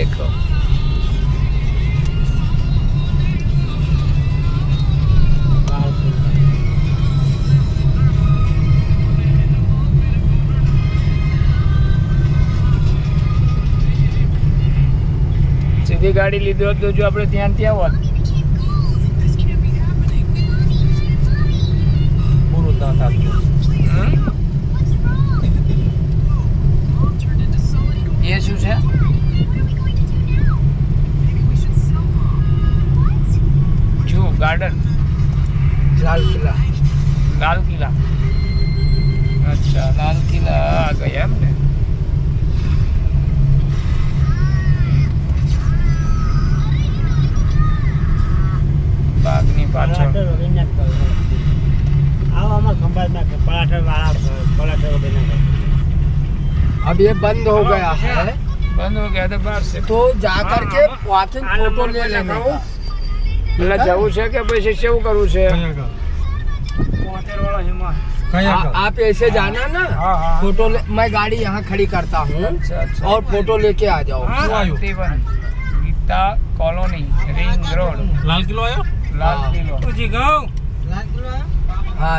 देखो સીધી ગાડી લીધી હોત તો જો આપણે ત્યાં હોત પૂરું ના થતું. એ શું છે જુઓ ગાર્ડન લાલ કિલ્લા. લાલ કિલ્લા અચ્છા લાલ કિલ્લા આ ગયા એમ ને બાગની પાછળ अब ये बंद हो गया है બંધ હો ગયા તો બહાર से तो जाकर के वॉकिंग फोटो ले लेने का. એટલે જવું છે કે પછી કેવું કરવું છે आप ऐसे जाना ना हाँ, हाँ. फोटो मैं गाड़ी यहाँ खड़ी करता हूँ अच्छा अच्छा और फोटो लेके आ जाओ. Shantivan Geeta colony ring road Lal Qila આવ્યો. લાલ કિલ્લો हाँ